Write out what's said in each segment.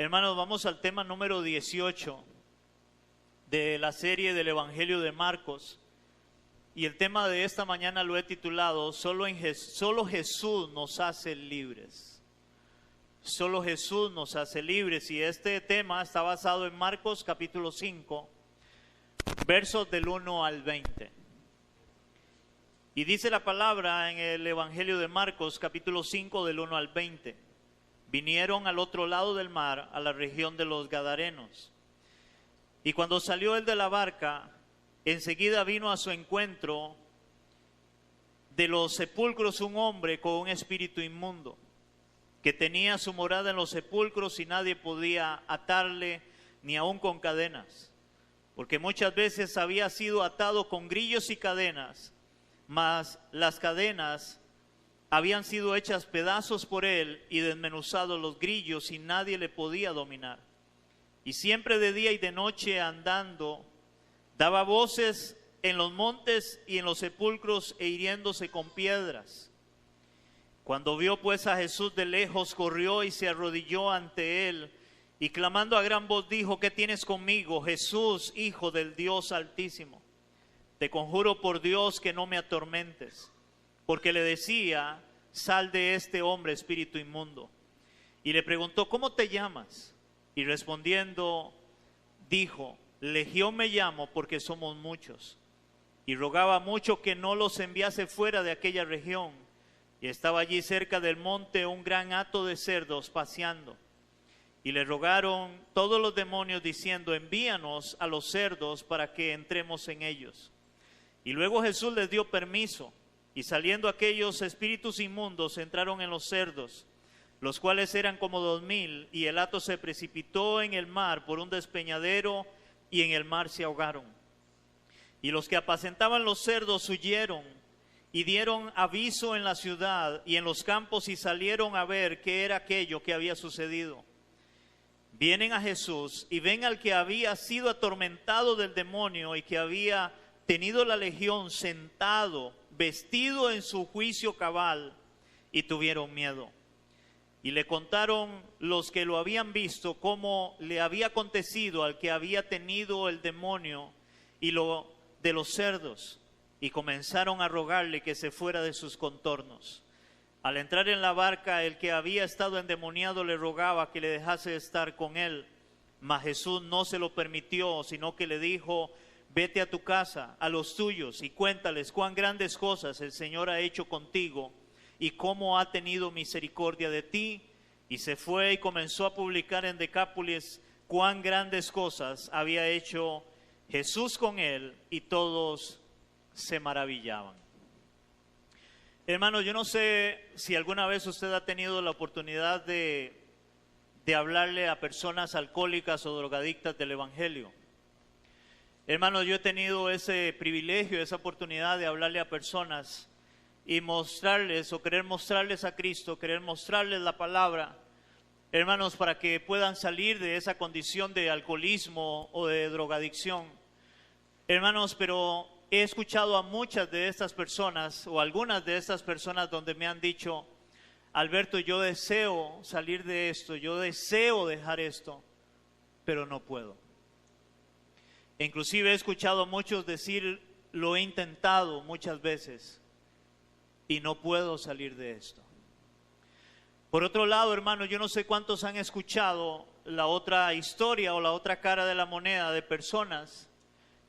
Hermanos, vamos al tema número 18 de la serie del Evangelio de Marcos. Y el tema de esta mañana lo he titulado Solo Jesús nos hace libres. Solo Jesús nos hace libres. Y este tema está basado en Marcos capítulo 5, versos del 1 al 20. Y dice la palabra en el Evangelio de Marcos capítulo 5 del 1 al 20. Vinieron al otro lado del mar, a la región de los Gadarenos. Y cuando salió él de la barca, enseguida vino a su encuentro de los sepulcros un hombre con un espíritu inmundo, que tenía su morada en los sepulcros y nadie podía atarle ni aun con cadenas, porque muchas veces había sido atado con grillos y cadenas, mas las cadenas habían sido hechas pedazos por él y desmenuzados los grillos y nadie le podía dominar. Y siempre de día y de noche andando, daba voces en los montes y en los sepulcros e hiriéndose con piedras. Cuando vio pues a Jesús de lejos, corrió y se arrodilló ante él y clamando a gran voz dijo: ¿Qué tienes conmigo, Jesús, Hijo del Dios Altísimo? Te conjuro por Dios que no me atormentes. Porque le decía: sal de este hombre, espíritu inmundo. Y le preguntó: ¿cómo te llamas? Y respondiendo dijo: Legión me llamo, porque somos muchos. Y rogaba mucho que no los enviase fuera de aquella región. Y estaba allí cerca del monte un gran hato de cerdos paseando. Y le rogaron todos los demonios diciendo: envíanos a los cerdos para que entremos en ellos. Y luego Jesús les dio permiso. Y saliendo aquellos espíritus inmundos entraron en los cerdos, los cuales eran como 2000, y el hato se precipitó en el mar por un despeñadero, y en el mar se ahogaron. Y los que apacentaban los cerdos huyeron, y dieron aviso en la ciudad y en los campos, y salieron a ver qué era aquello que había sucedido. Vienen a Jesús, y ven al que había sido atormentado del demonio, y que había tenido la legión sentado, vestido en su juicio cabal, y tuvieron miedo. Y le contaron los que lo habían visto cómo le había acontecido al que había tenido el demonio y lo de los cerdos, y comenzaron a rogarle que se fuera de sus contornos. Al entrar en la barca, el que había estado endemoniado le rogaba que le dejase estar con él, mas Jesús no se lo permitió, sino que le dijo: vete a tu casa, a los tuyos, y cuéntales cuán grandes cosas el Señor ha hecho contigo y cómo ha tenido misericordia de ti. Y se fue y comenzó a publicar en Decápolis cuán grandes cosas había hecho Jesús con él, y todos se maravillaban. Hermano, yo no sé si alguna vez usted ha tenido la oportunidad de hablarle a personas alcohólicas o drogadictas del Evangelio. Hermanos, yo he tenido ese privilegio, esa oportunidad de hablarle a personas y mostrarles o querer mostrarles a Cristo, querer mostrarles la palabra, hermanos, para que puedan salir de esa condición de alcoholismo o de drogadicción. Hermanos, pero he escuchado a muchas de estas personas o algunas de estas personas donde me han dicho: Alberto, yo deseo salir de esto, yo deseo dejar esto, pero no puedo. Inclusive he escuchado a muchos decir: lo he intentado muchas veces y no puedo salir de esto. Por otro lado, hermano, yo no sé cuántos han escuchado la otra historia o la otra cara de la moneda de personas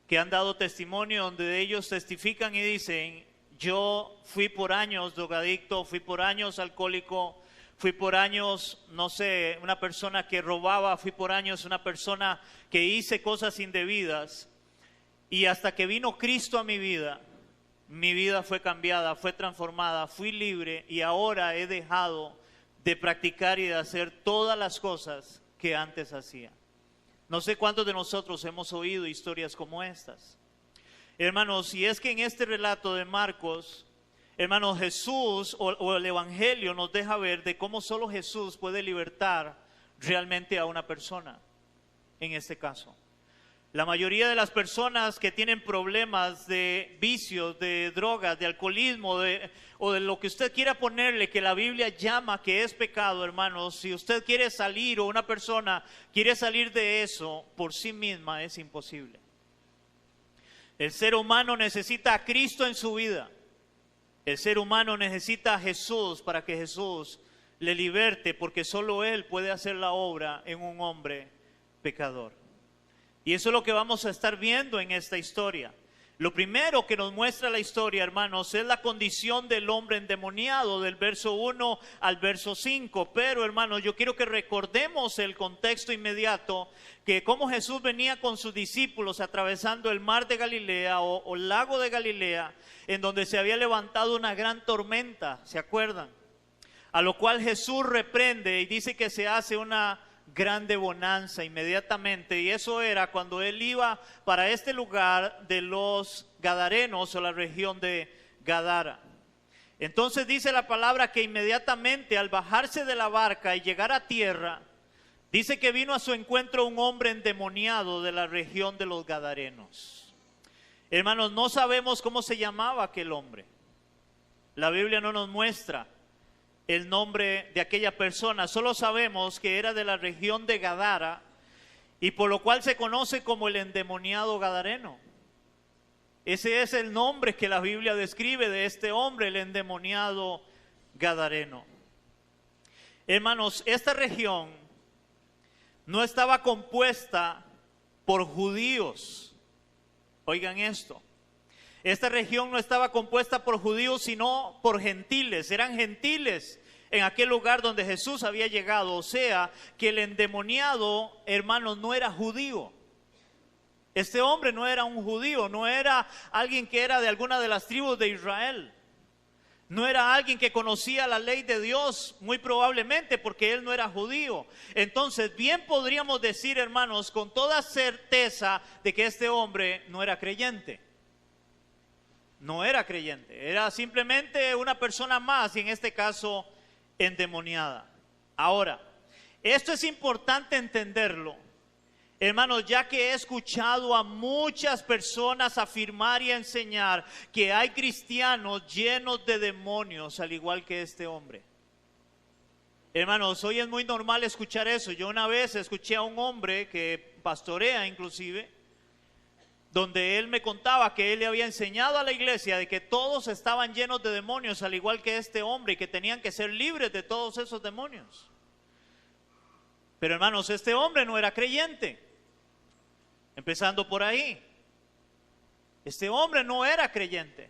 que han dado testimonio, donde ellos testifican y dicen: yo fui por años drogadicto, fui por años alcohólico, fui por años, no sé, una persona que robaba, fui por años una persona que hice cosas indebidas, y hasta que vino Cristo a mi vida fue cambiada, fue transformada, fui libre, y ahora he dejado de practicar y de hacer todas las cosas que antes hacía. No sé cuántos de nosotros hemos oído historias como estas. Hermanos, y es que en este relato de Marcos, hermanos, Jesús o el Evangelio nos deja ver de cómo solo Jesús puede libertar realmente a una persona, en este caso. La mayoría de las personas que tienen problemas de vicios, de drogas, de alcoholismo, o de lo que usted quiera ponerle, que la Biblia llama que es pecado, hermanos, si usted quiere salir o una persona quiere salir de eso por sí misma, es imposible. El ser humano necesita a Cristo en su vida. El ser humano necesita a Jesús para que Jesús le liberte, porque solo Él puede hacer la obra en un hombre pecador. Y eso es lo que vamos a estar viendo en esta historia. Lo primero que nos muestra la historia, hermanos, es la condición del hombre endemoniado, del verso 1 al verso 5. Pero, hermanos, yo quiero que recordemos el contexto inmediato, que como Jesús venía con sus discípulos atravesando el mar de Galilea o lago de Galilea, en donde se había levantado una gran tormenta, ¿se acuerdan? A lo cual Jesús reprende y dice que se hace una grande bonanza inmediatamente, y eso era cuando él iba para este lugar de los Gadarenos o la región de Gadara. Entonces dice la palabra que inmediatamente al bajarse de la barca y llegar a tierra, dice que vino a su encuentro un hombre endemoniado de la región de los Gadarenos. Hermanos, no sabemos cómo se llamaba aquel hombre. La Biblia no nos muestra el nombre de aquella persona, solo sabemos que era de la región de Gadara, y por lo cual se conoce como el endemoniado gadareno. Ese es el nombre que la Biblia describe de este hombre, el endemoniado gadareno. Hermanos, esta región no estaba compuesta por judíos. Oigan esto. Esta región no estaba compuesta por judíos, sino por gentiles. Eran gentiles en aquel lugar donde Jesús había llegado. O sea, que el endemoniado, hermanos, no era judío. Este hombre no era un judío, no era alguien que era de alguna de las tribus de Israel. No era alguien que conocía la ley de Dios, muy probablemente, porque él no era judío. Entonces, bien podríamos decir, hermanos, con toda certeza de que este hombre no era creyente. No era creyente, era simplemente una persona más, y en este caso endemoniada. Ahora, esto es importante entenderlo, hermanos, ya que he escuchado a muchas personas afirmar y enseñar que hay cristianos llenos de demonios, al igual que este hombre. Hermanos, hoy es muy normal escuchar eso. Yo una vez escuché a un hombre que pastorea inclusive, donde él me contaba que él le había enseñado a la iglesia de que todos estaban llenos de demonios, al igual que este hombre, y que tenían que ser libres de todos esos demonios. Pero hermanos, este hombre no era creyente, empezando por ahí. Este hombre no era creyente.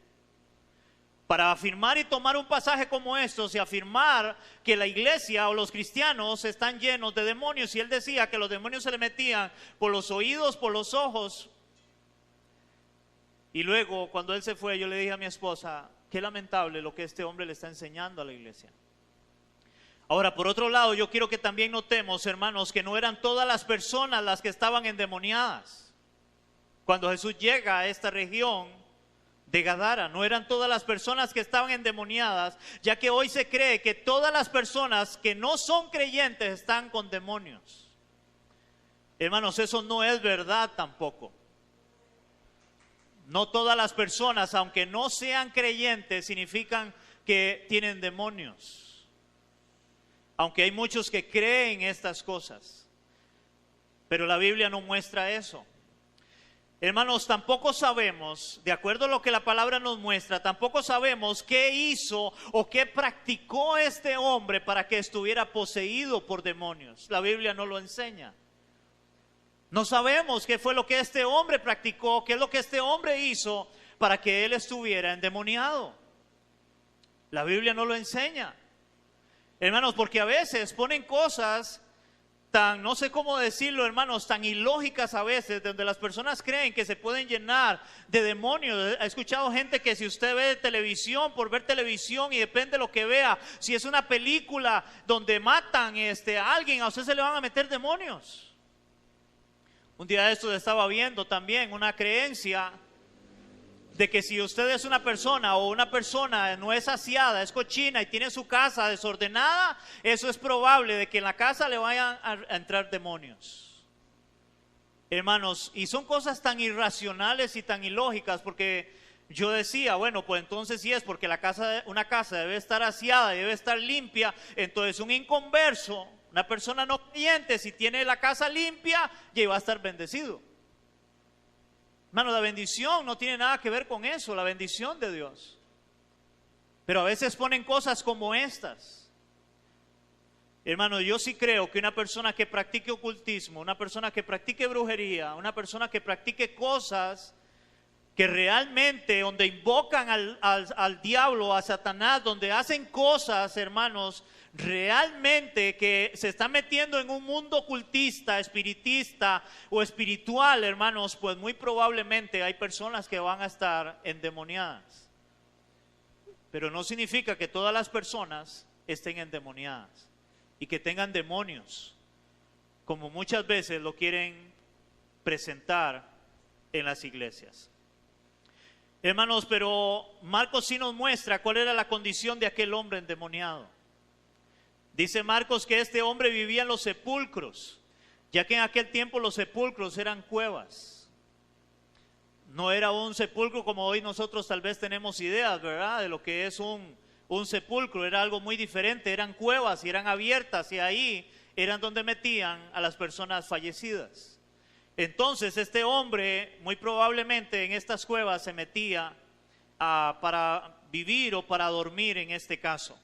Para afirmar y tomar un pasaje como estos y afirmar que la iglesia o los cristianos están llenos de demonios, y él decía que los demonios se le metían por los oídos, por los ojos. Y luego, cuando él se fue, yo le dije a mi esposa, qué lamentable lo que este hombre le está enseñando a la iglesia. Ahora, por otro lado, yo quiero que también notemos, hermanos, que no eran todas las personas las que estaban endemoniadas. Cuando Jesús llega a esta región de Gadara, no eran todas las personas que estaban endemoniadas, ya que hoy se cree que todas las personas que no son creyentes están con demonios. Hermanos, eso no es verdad tampoco. No todas las personas, aunque no sean creyentes, significan que tienen demonios. Aunque hay muchos que creen estas cosas. Pero la Biblia no muestra eso. Hermanos, tampoco sabemos, de acuerdo a lo que la palabra nos muestra, tampoco sabemos qué hizo o qué practicó este hombre para que estuviera poseído por demonios. La Biblia no lo enseña. No sabemos qué fue lo que este hombre practicó, qué es lo que este hombre hizo para que él estuviera endemoniado. La Biblia no lo enseña. Hermanos, porque a veces ponen cosas tan, no sé cómo decirlo, hermanos, tan ilógicas a veces, donde las personas creen que se pueden llenar de demonios. He escuchado gente que si usted ve televisión, por ver televisión, y depende de lo que vea, si es una película donde matan a alguien, a usted se le van a meter demonios. Un día de estos estaba viendo también una creencia de que si usted es una persona o una persona no es aseada, es cochina y tiene su casa desordenada, eso es probable de que en la casa le vayan a entrar demonios. hermanos, y son cosas tan irracionales y tan ilógicas, porque yo decía, bueno, pues entonces si es porque una casa debe estar aseada, debe estar limpia, entonces un inconverso, una persona no creyente, si tiene la casa limpia, ya va a estar bendecido. Hermano, la bendición no tiene nada que ver con eso, la bendición de Dios. Pero a veces ponen cosas como estas. Hermano, yo sí creo que una persona que practique ocultismo, una persona que practique brujería, una persona que practique cosas que realmente, donde invocan al diablo, a Satanás, donde hacen cosas, hermanos, realmente que se está metiendo en un mundo ocultista, espiritista o espiritual, hermanos, pues muy probablemente hay personas que van a estar endemoniadas. Pero no significa que todas las personas estén endemoniadas y que tengan demonios, como muchas veces lo quieren presentar en las iglesias. Hermanos, pero Marcos sí nos muestra cuál era la condición de aquel hombre endemoniado. Dice Marcos que este hombre vivía en los sepulcros, ya que en aquel tiempo los sepulcros eran cuevas. No era un sepulcro como hoy nosotros tal vez tenemos ideas, ¿verdad? De lo que es un sepulcro, era algo muy diferente, eran cuevas y eran abiertas y ahí eran donde metían a las personas fallecidas. Entonces este hombre muy probablemente en estas cuevas se metía para vivir o para dormir en este caso.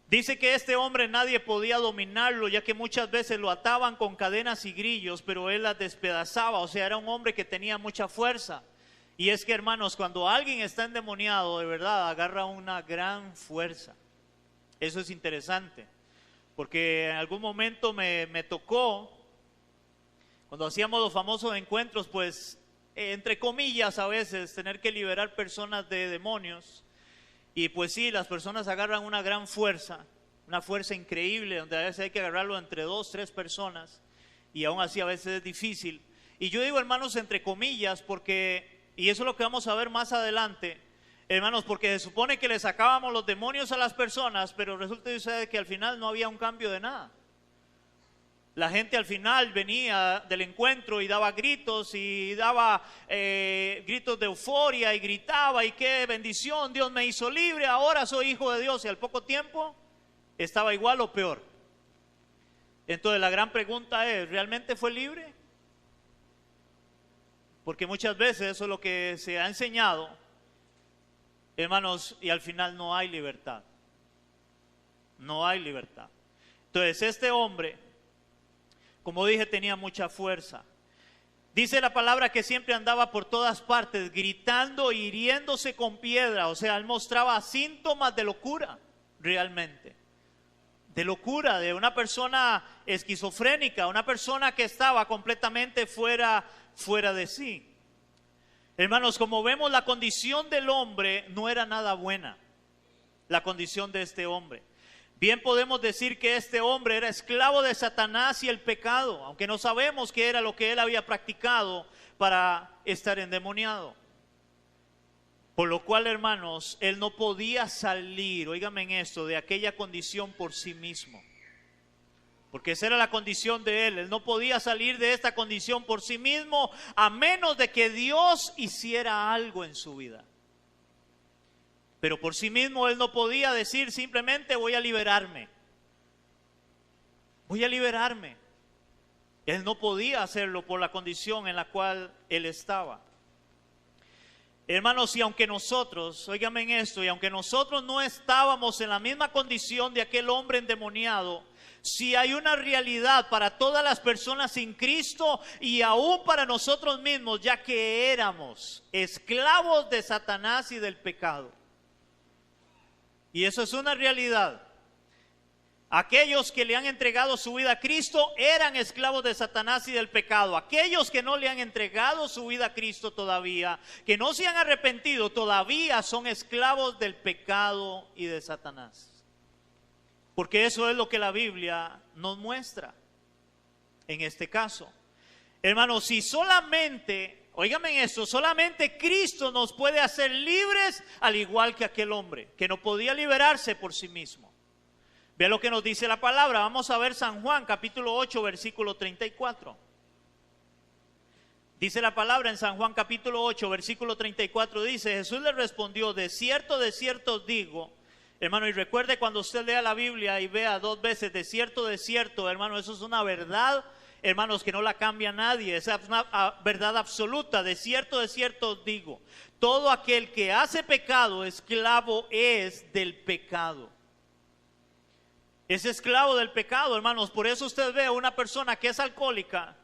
Dice que este hombre nadie podía dominarlo, ya que muchas veces lo ataban con cadenas y grillos, pero él las despedazaba, o sea, era un hombre que tenía mucha fuerza. Y es que, hermanos, cuando alguien está endemoniado, de verdad, agarra una gran fuerza. Eso es interesante, porque en algún momento me tocó, cuando hacíamos los famosos encuentros, pues, entre comillas a veces, tener que liberar personas de demonios. Y pues sí, las personas agarran una gran fuerza, una fuerza increíble, donde a veces hay que agarrarlo entre 2, 3 personas, y aún así a veces es difícil. Y yo digo, hermanos, entre comillas, porque, y eso es lo que vamos a ver más adelante, hermanos, porque se supone que le sacábamos los demonios a las personas, pero resulta que al final no había un cambio de nada. La gente al final venía del encuentro y daba gritos y daba gritos de euforia y gritaba y qué bendición, Dios me hizo libre, ahora soy hijo de Dios, y al poco tiempo estaba igual o peor. Entonces la gran pregunta es, ¿realmente fue libre? Porque muchas veces eso es lo que se ha enseñado, hermanos, y al final no hay libertad. No hay libertad. Entonces este hombre, como dije, tenía mucha fuerza. Dice la palabra que siempre andaba por todas partes, gritando y hiriéndose con piedra. O sea, él mostraba síntomas de locura, realmente. De locura, de una persona esquizofrénica, una persona que estaba completamente fuera de sí. Hermanos, como vemos, la condición del hombre no era nada buena. La condición de este hombre. Bien podemos decir que este hombre era esclavo de Satanás y el pecado, aunque no sabemos qué era lo que él había practicado para estar endemoniado. Por lo cual, hermanos, él no podía salir, óigame en esto, de aquella condición por sí mismo. Porque esa era la condición de él. Él no podía salir de esta condición por sí mismo a menos de que Dios hiciera algo en su vida. Pero por sí mismo él no podía decir simplemente voy a liberarme. Voy a liberarme. Él no podía hacerlo por la condición en la cual él estaba. Hermanos, y aunque nosotros, óigame en esto, y aunque nosotros no estábamos en la misma condición de aquel hombre endemoniado, si hay una realidad para todas las personas sin Cristo y aún para nosotros mismos, ya que éramos esclavos de Satanás y del pecado. Y eso es una realidad. Aquellos que le han entregado su vida a Cristo eran esclavos de Satanás y del pecado. Aquellos que no le han entregado su vida a Cristo todavía, que no se han arrepentido, todavía son esclavos del pecado y de Satanás. Porque eso es lo que la Biblia nos muestra en este caso. Hermanos, si solamente, óigame eso, solamente Cristo nos puede hacer libres, al igual que aquel hombre, que no podía liberarse por sí mismo. Vea lo que nos dice la palabra. Vamos a ver San Juan, capítulo 8, versículo 34. Dice la palabra en San Juan capítulo 8, versículo 34, dice, Jesús le respondió, de cierto os digo, hermano, y recuerde cuando usted lea la Biblia y vea 2 veces, de cierto, hermano, eso es una verdad, hermanos, que no la cambia nadie, es una verdad absoluta, de cierto os digo, todo aquel que hace pecado, esclavo es del pecado. Es esclavo del pecado, hermanos, por eso usted ve a una persona que es alcohólica,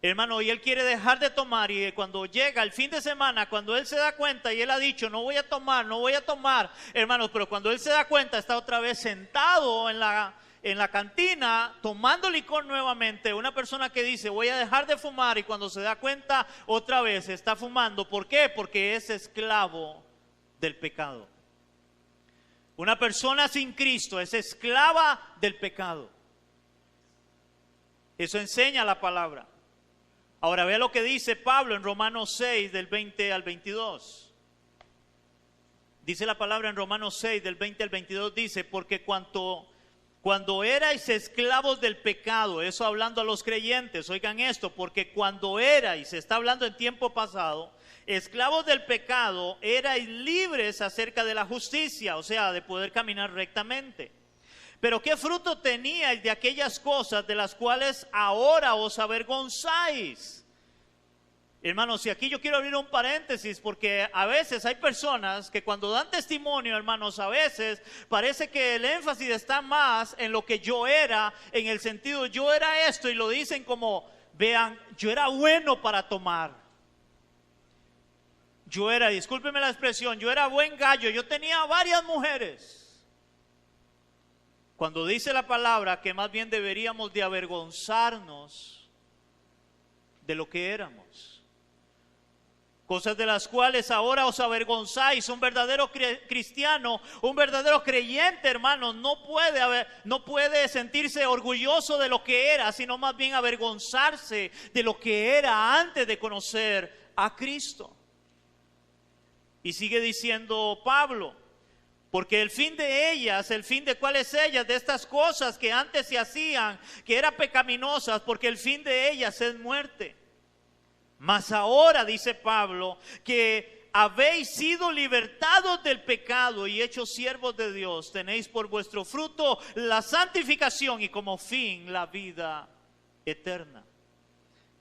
hermano, y él quiere dejar de tomar, y cuando llega el fin de semana, cuando él se da cuenta y él ha dicho, no voy a tomar, hermanos, pero cuando él se da cuenta está otra vez sentado en la cantina tomando licor nuevamente, una persona que dice, voy a dejar de fumar, y cuando se da cuenta otra vez está fumando. ¿Por qué? Porque es esclavo del pecado. Una persona sin Cristo es esclava del pecado. Eso enseña la palabra. Ahora vea lo que dice Pablo en Romanos 6, del 20 al 22. Dice la palabra en Romanos 6, del 20 al 22, dice, porque cuando erais esclavos del pecado, eso hablando a los creyentes, oigan esto, porque cuando erais, se está hablando en tiempo pasado, esclavos del pecado, erais libres acerca de la justicia, o sea, de poder caminar rectamente. Pero ¿qué fruto teníais de aquellas cosas de las cuales ahora os avergonzáis? Hermanos, y aquí yo quiero abrir un paréntesis, porque a veces hay personas que cuando dan testimonio, hermanos, a veces parece que el énfasis está más en lo que yo era, en el sentido yo era esto, y lo dicen como, vean, yo era bueno para tomar. Discúlpeme la expresión, yo era buen gallo, yo tenía varias mujeres. Cuando dice la palabra que más bien deberíamos de avergonzarnos de lo que éramos. Cosas de las cuales ahora os avergonzáis. Un verdadero cristiano, un verdadero creyente, hermano, no puede sentirse orgulloso de lo que era, sino más bien avergonzarse de lo que era antes de conocer a Cristo. Y sigue diciendo Pablo, porque el fin de ellas, ¿cuáles ellas? De estas cosas que antes se hacían, que eran pecaminosas, porque el fin de ellas es muerte. Mas ahora, dice Pablo, que habéis sido libertados del pecado y hechos siervos de Dios, tenéis por vuestro fruto la santificación y como fin la vida eterna.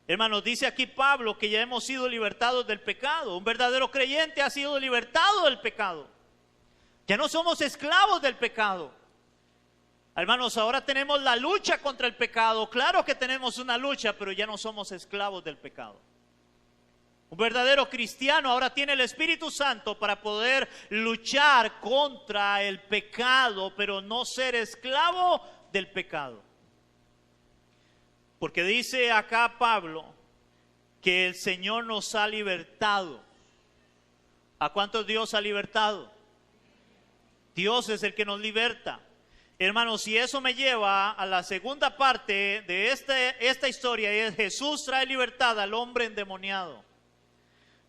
Hermanos, dice aquí Pablo que ya hemos sido libertados del pecado. Un verdadero creyente ha sido libertado del pecado. Ya no somos esclavos del pecado. Hermanos, ahora tenemos la lucha contra el pecado. Claro que tenemos una lucha, pero ya no somos esclavos del pecado. Un verdadero cristiano ahora tiene el Espíritu Santo para poder luchar contra el pecado, pero no ser esclavo del pecado. Porque dice acá Pablo que el Señor nos ha libertado. ¿A cuántos Dios ha libertado? Dios es el que nos liberta. Hermanos, y eso me lleva a la segunda parte de esta historia, y es Jesús trae libertad al hombre endemoniado.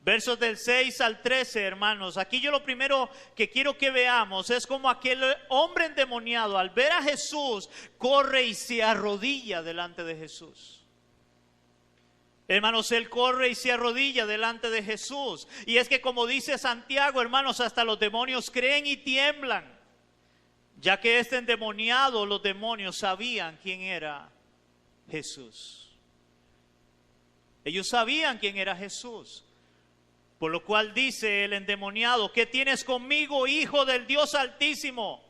Versos del 6 al 13, hermanos. Aquí yo lo primero que quiero que veamos es como aquel hombre endemoniado al ver a Jesús corre y se arrodilla delante de Jesús. Hermanos, él corre y se arrodilla delante de Jesús. Y es que como dice Santiago, hermanos, hasta los demonios creen y tiemblan. Ya que este endemoniado, los demonios sabían quién era Jesús. Ellos sabían quién era Jesús. Por lo cual dice el endemoniado, ¿qué tienes conmigo, hijo del Dios Altísimo?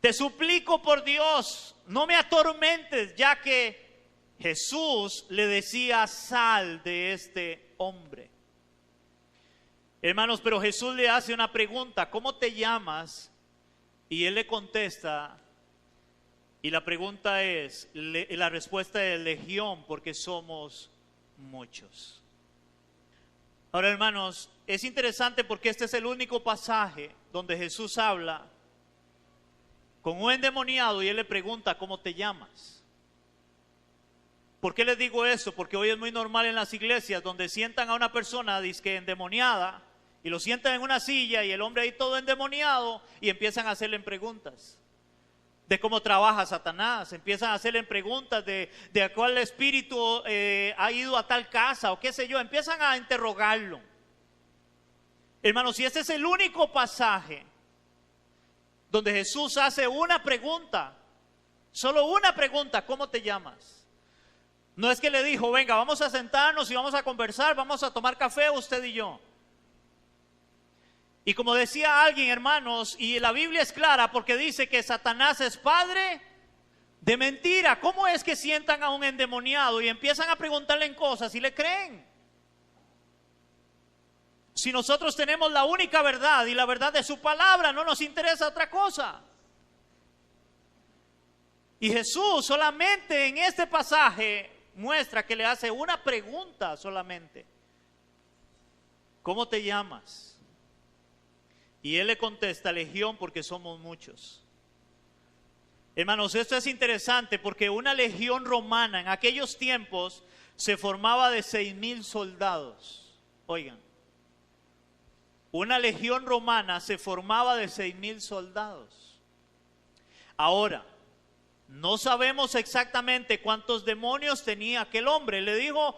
Te suplico por Dios, no me atormentes, ya que Jesús le decía, sal de este hombre. Hermanos, pero Jesús le hace una pregunta, ¿cómo te llamas? Y él le contesta, y la pregunta es, la respuesta es legión, porque somos muchos. Ahora, hermanos, es interesante porque este es el único pasaje donde Jesús habla con un endemoniado y él le pregunta, ¿cómo te llamas? ¿Por qué les digo eso? Porque hoy es muy normal en las iglesias donde sientan a una persona dizque endemoniada y lo sientan en una silla y el hombre ahí todo endemoniado y empiezan a hacerle preguntas. de cómo trabaja Satanás. Empiezan a hacerle preguntas de a cuál espíritu ha ido a tal casa o qué sé yo. Empiezan a interrogarlo. Hermanos, si este es el único pasaje donde Jesús hace una pregunta, solo una pregunta: ¿cómo te llamas? No es que le dijo, venga, vamos a sentarnos y vamos a conversar, vamos a tomar café usted y yo. Y como decía alguien, hermanos, y la Biblia es clara porque dice que Satanás es padre de mentira. ¿Cómo es que sientan a un endemoniado y empiezan a preguntarle en cosas y le creen? Si nosotros tenemos la única verdad y la verdad de su palabra, no nos interesa otra cosa. Y Jesús solamente en este pasaje muestra que le hace una pregunta solamente: ¿cómo te llamas? Y él le contesta: Legión, porque somos muchos. Hermanos, esto es interesante porque una legión romana en aquellos tiempos se formaba de 6,000 soldados. Oigan, una legión romana se formaba de 6,000 soldados. Ahora, no sabemos exactamente cuántos demonios tenía aquel hombre. Le dijo,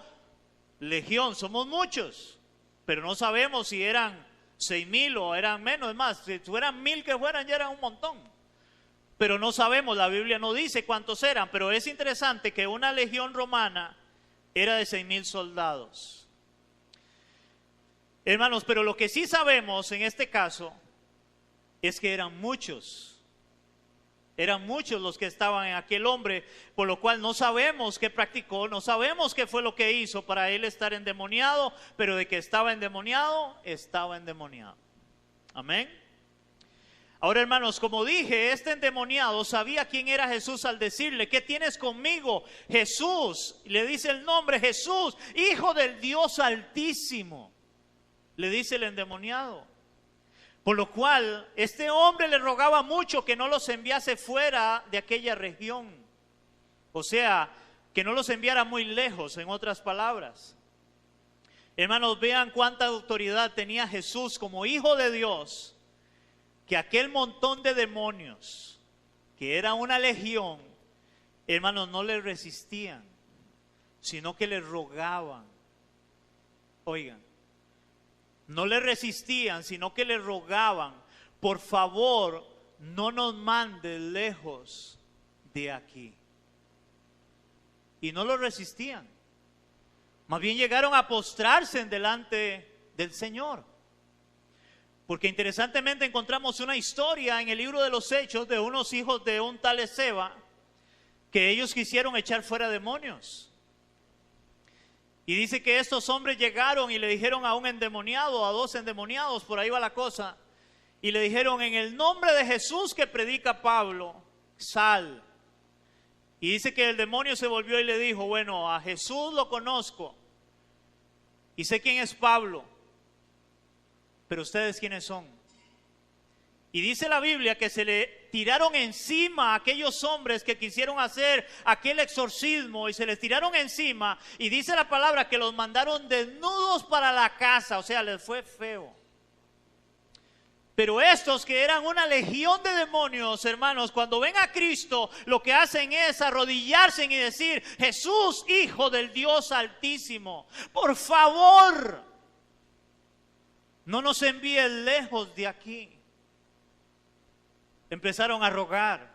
legión, somos muchos, pero no sabemos si eran 6,000 o eran menos. Es más, si fueran 1,000 que fueran, ya eran un montón. Pero no sabemos, la Biblia no dice cuántos eran. Pero es interesante que una legión romana era de 6,000 soldados. Hermanos, pero lo que sí sabemos en este caso es que eran muchos. Eran muchos los que estaban en aquel hombre, por lo cual no sabemos qué practicó, no sabemos qué fue lo que hizo para él estar endemoniado, pero de que estaba endemoniado, estaba endemoniado. Amén. Ahora, hermanos, como dije, este endemoniado sabía quién era Jesús al decirle, ¿qué tienes conmigo? Jesús, le dice el nombre, Jesús, Hijo del Dios Altísimo, le dice el endemoniado. Por lo cual, este hombre le rogaba mucho que no los enviase fuera de aquella región. O sea, que no los enviara muy lejos, en otras palabras. Hermanos, vean cuánta autoridad tenía Jesús como Hijo de Dios, que aquel montón de demonios, que era una legión, hermanos, no le resistían, sino que le rogaban. Oigan. No le resistían, sino que le rogaban, por favor, no nos mandes lejos de aquí. Y no lo resistían. Más bien llegaron a postrarse delante del Señor. Porque interesantemente encontramos una historia en el libro de los Hechos de unos hijos de un tal Esceva, que ellos quisieron echar fuera demonios. Y dice que estos hombres llegaron y le dijeron a un endemoniado, a 2 endemoniados, por ahí va la cosa, y le dijeron, en el nombre de Jesús que predica Pablo, sal. Y dice que el demonio se volvió y le dijo, bueno, a Jesús lo conozco y sé quién es Pablo, pero ustedes quiénes son. Y dice la Biblia que se le tiraron encima a aquellos hombres que quisieron hacer aquel exorcismo, y se les tiraron encima, y dice la palabra que los mandaron desnudos para la casa, o sea, les fue feo. Pero estos que eran una legión de demonios, hermanos, cuando ven a Cristo, lo que hacen es arrodillarse y decir, Jesús, Hijo del Dios Altísimo, por favor, no nos envíes lejos de aquí. Empezaron a rogar.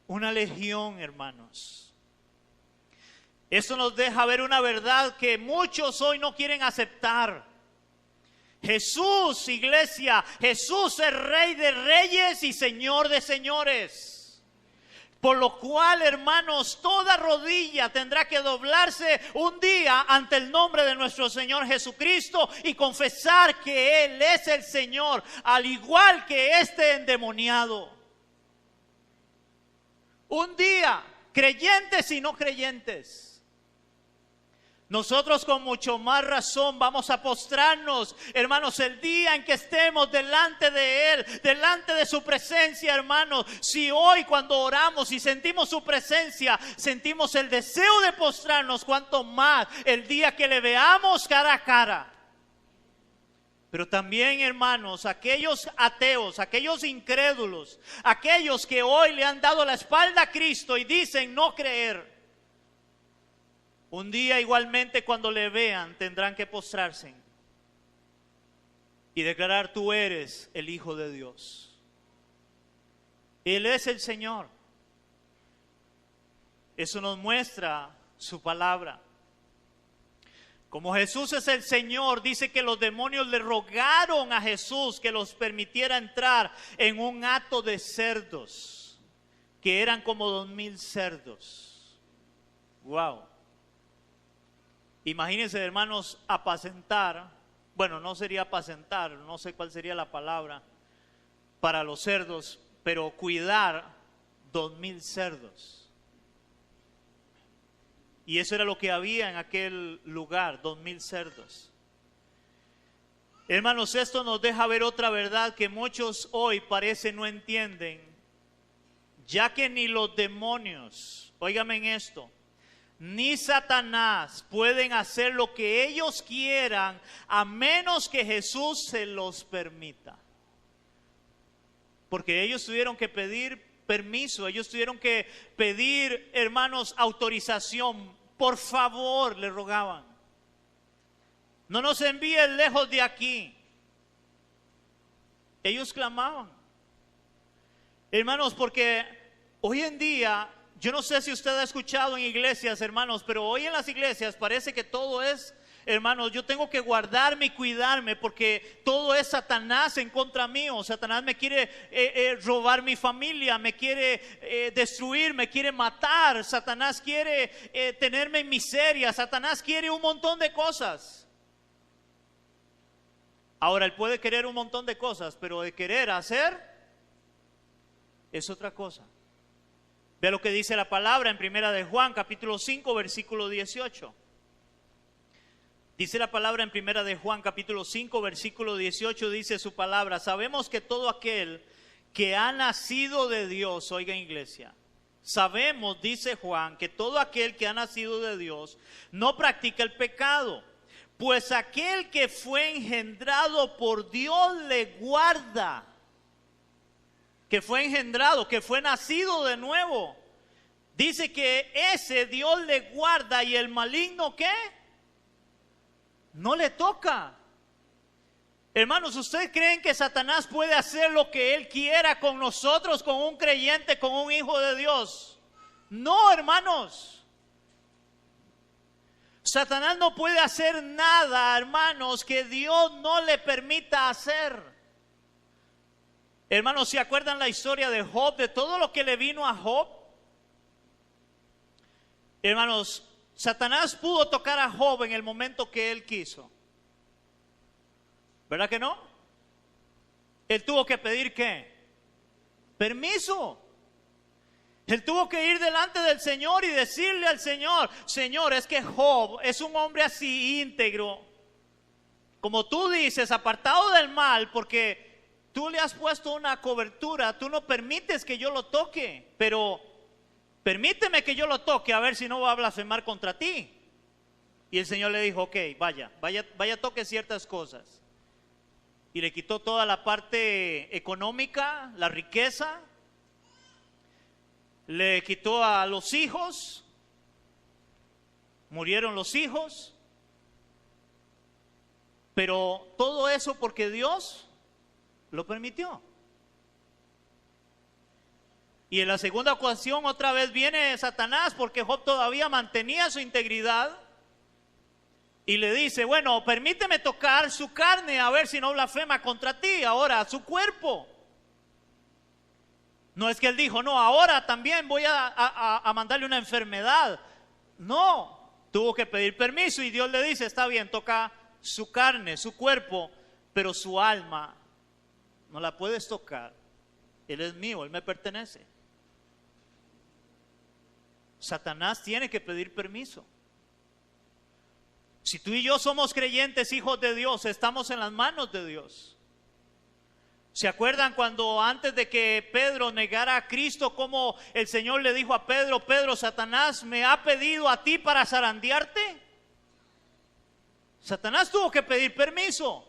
Una legión, hermanos. Esto nos deja ver una verdad que muchos hoy no quieren aceptar. Jesús, iglesia, Jesús es Rey de reyes y Señor de señores. Por lo cual, hermanos, toda rodilla tendrá que doblarse un día ante el nombre de nuestro Señor Jesucristo y confesar que Él es el Señor, al igual que este endemoniado. Un día, creyentes y no creyentes. Nosotros con mucho más razón vamos a postrarnos, hermanos, el día en que estemos delante de Él, delante de su presencia, hermanos. Si hoy cuando oramos y sentimos su presencia, sentimos el deseo de postrarnos, cuanto más el día que le veamos cara a cara. Pero también, hermanos, aquellos ateos, aquellos incrédulos, aquellos que hoy le han dado la espalda a Cristo y dicen no creer, un día igualmente cuando le vean tendrán que postrarse y declarar: tú eres el Hijo de Dios. Él es el Señor. Eso nos muestra su palabra. Como Jesús es el Señor, dice que los demonios le rogaron a Jesús que los permitiera entrar en un hato de cerdos, que eran como 2000 cerdos. Wow. Imagínense, hermanos, apacentar, bueno, no sería apacentar, no sé cuál sería la palabra para los cerdos, pero cuidar 2000 cerdos. Y eso era lo que había en aquel lugar, 2000 cerdos. Hermanos, esto nos deja ver otra verdad que muchos hoy parece no entienden, ya que ni los demonios, óigame en esto, ni Satanás pueden hacer lo que ellos quieran a menos que Jesús se los permita. Porque ellos tuvieron que pedir permiso, ellos tuvieron que pedir, hermanos, autorización. Por favor, le rogaban: no nos envíen lejos de aquí. Ellos clamaban, hermanos, porque hoy en día, yo no sé si usted ha escuchado en iglesias, hermanos, pero hoy en las iglesias parece que todo es: hermanos, yo tengo que guardarme y cuidarme porque todo es Satanás en contra mío. Satanás me quiere robar mi familia, me quiere destruir, me quiere matar. Satanás quiere tenerme en miseria. Satanás quiere un montón de cosas. Ahora, él puede querer un montón de cosas, pero de querer hacer es otra cosa. Vea lo que dice la palabra en Primera de Juan, capítulo 5, versículo 18. Dice la palabra en Primera de Juan, capítulo 5, versículo 18, dice su palabra: sabemos que todo aquel que ha nacido de Dios, oiga iglesia, sabemos, dice Juan, que todo aquel que ha nacido de Dios no practica el pecado, pues aquel que fue engendrado por Dios le guarda. Que fue engendrado, que fue nacido de nuevo. Dice que ese Dios le guarda y el maligno, ¿qué? No le toca. Hermanos, ¿ustedes creen que Satanás puede hacer lo que él quiera con nosotros, con un creyente, con un hijo de Dios? No, hermanos. Satanás no puede hacer nada, hermanos, que Dios no le permita hacer. Hermanos, ¿se acuerdan la historia de Job, de todo lo que le vino a Job? Hermanos, Satanás pudo tocar a Job en el momento que él quiso. ¿Verdad que no? Él tuvo que pedir ¿qué? Permiso. Él tuvo que ir delante del Señor y decirle al Señor: Señor, es que Job es un hombre así íntegro, como tú dices, apartado del mal, porque tú le has puesto una cobertura, tú no permites que yo lo toque, pero permíteme que yo lo toque a ver si no va a blasfemar contra ti. Y el Señor le dijo: ok, vaya, toque ciertas cosas. Y le quitó toda la parte económica, la riqueza, le quitó a los hijos, murieron los hijos, pero todo eso porque Dios lo permitió. Y en la segunda ocasión otra vez viene Satanás, porque Job todavía mantenía su integridad, y le dice: bueno, permíteme tocar su carne a ver si no blasfema contra ti, ahora su cuerpo. No es que él dijo: no, ahora también voy a mandarle una enfermedad. No, tuvo que pedir permiso y Dios le dice: está bien, toca su carne, su cuerpo, pero su alma no la puedes tocar. Él es mío, él me pertenece. Satanás tiene que pedir permiso. Si tú y yo somos creyentes, hijos de Dios, estamos en las manos de Dios. ¿Se acuerdan cuando antes de que Pedro negara a Cristo, como el Señor le dijo a Pedro: Pedro, Satanás me ha pedido a ti para zarandearte? Satanás tuvo que pedir permiso.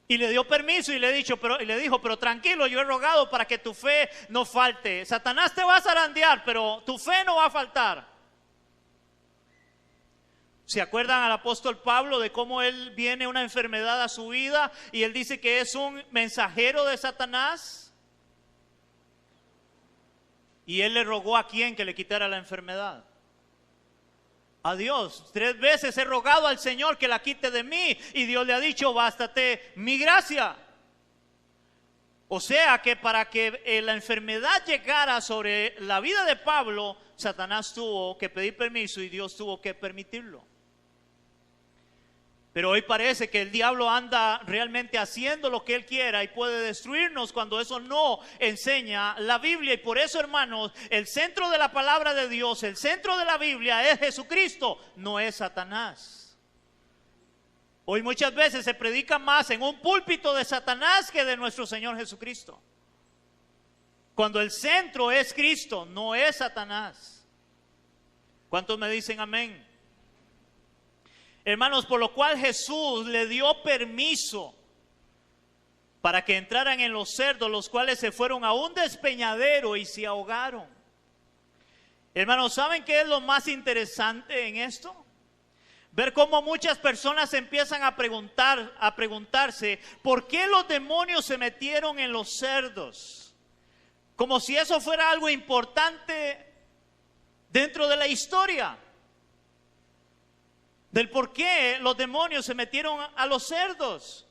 Y le dio permiso y le dijo, pero tranquilo, yo he rogado para que tu fe no falte. Satanás te va a zarandear, pero tu fe no va a faltar. ¿Se acuerdan al apóstol Pablo de cómo él viene una enfermedad a su vida y él dice que es un mensajero de Satanás? Y él le rogó a quién que le quitara la enfermedad. A Dios. 3 veces he rogado al Señor que la quite de mí y Dios le ha dicho, bástate mi gracia. O sea que para que la enfermedad llegara sobre la vida de Pablo, Satanás tuvo que pedir permiso y Dios tuvo que permitirlo. Pero hoy parece que el diablo anda realmente haciendo lo que él quiera y puede destruirnos cuando eso no enseña la Biblia. Y por eso, hermanos, el centro de la palabra de Dios, el centro de la Biblia es Jesucristo, no es Satanás. Hoy muchas veces se predica más en un púlpito de Satanás que de nuestro Señor Jesucristo. Cuando el centro es Cristo, no es Satanás. ¿Cuántos me dicen amén? Hermanos, por lo cual Jesús le dio permiso para que entraran en los cerdos, los cuales se fueron a un despeñadero y se ahogaron. Hermanos, ¿saben qué es lo más interesante en esto? Ver cómo muchas personas empiezan a preguntarse, ¿por qué los demonios se metieron en los cerdos? Como si eso fuera algo importante dentro de la historia. Del por qué los demonios se metieron a los cerdos.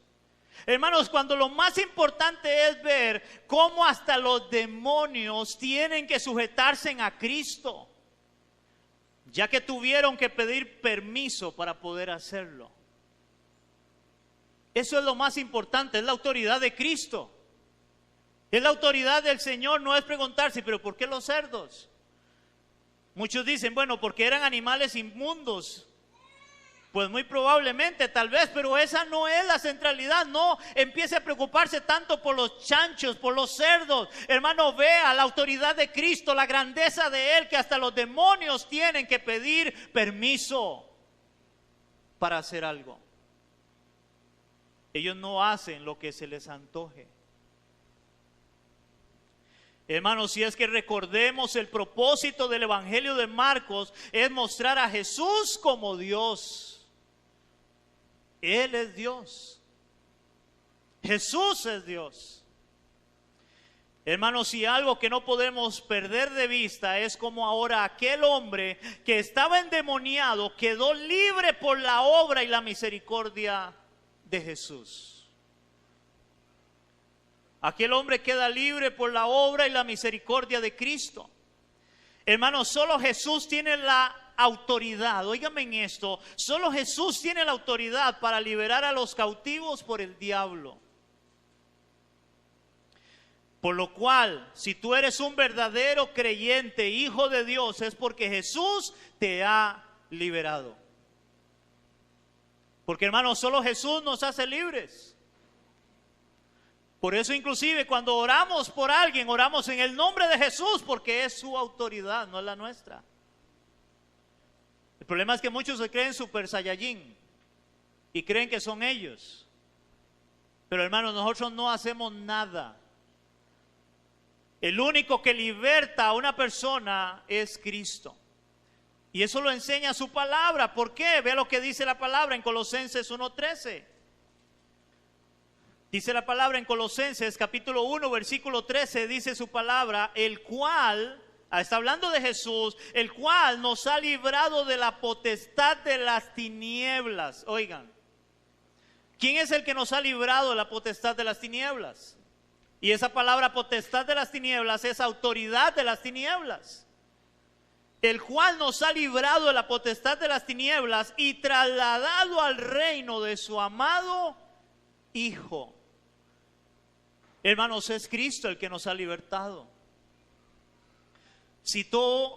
Hermanos, cuando lo más importante es ver cómo hasta los demonios tienen que sujetarse a Cristo, ya que tuvieron que pedir permiso para poder hacerlo. Eso es lo más importante, es la autoridad de Cristo. Es la autoridad del Señor, no es preguntarse, pero ¿por qué los cerdos? Muchos dicen, bueno, porque eran animales inmundos. Pues muy probablemente, tal vez, pero esa no es la centralidad. No empiece a preocuparse tanto por los chanchos, por los cerdos. Hermano, vea la autoridad de Cristo, la grandeza de Él, que hasta los demonios tienen que pedir permiso para hacer algo. Ellos no hacen lo que se les antoje. Hermanos, si es que recordemos el propósito del Evangelio de Marcos es mostrar a Jesús como Dios. Él es Dios. Jesús es Dios. Hermanos, y algo que no podemos perder de vista es como ahora aquel hombre que estaba endemoniado quedó libre por la obra y la misericordia de Jesús. Aquel hombre queda libre por la obra y la misericordia de Cristo. Hermanos, solo Jesús tiene la autoridad, óigame en esto, solo Jesús tiene la autoridad para liberar a los cautivos por el diablo. Por lo cual, si tú eres un verdadero creyente, hijo de Dios, es porque Jesús te ha liberado. Porque hermanos, solo Jesús nos hace libres. Por eso inclusive cuando oramos por alguien, oramos en el nombre de Jesús, porque es su autoridad, no es la nuestra. El problema es que muchos se creen super saiyajin y creen que son ellos. Pero hermanos, nosotros no hacemos nada. El único que liberta a una persona es Cristo. Y eso lo enseña su palabra. ¿Por qué? Vea lo que dice la palabra en Colosenses 1:13. Dice la palabra en Colosenses capítulo 1 versículo 13, dice su palabra, el cual, está hablando de Jesús, el cual nos ha librado de la potestad de las tinieblas. Oigan, ¿quién es el que nos ha librado de la potestad de las tinieblas? Y esa palabra potestad de las tinieblas es autoridad de las tinieblas. El cual nos ha librado de la potestad de las tinieblas y trasladado al reino de su amado Hijo. Hermanos, es Cristo el que nos ha libertado. Si tú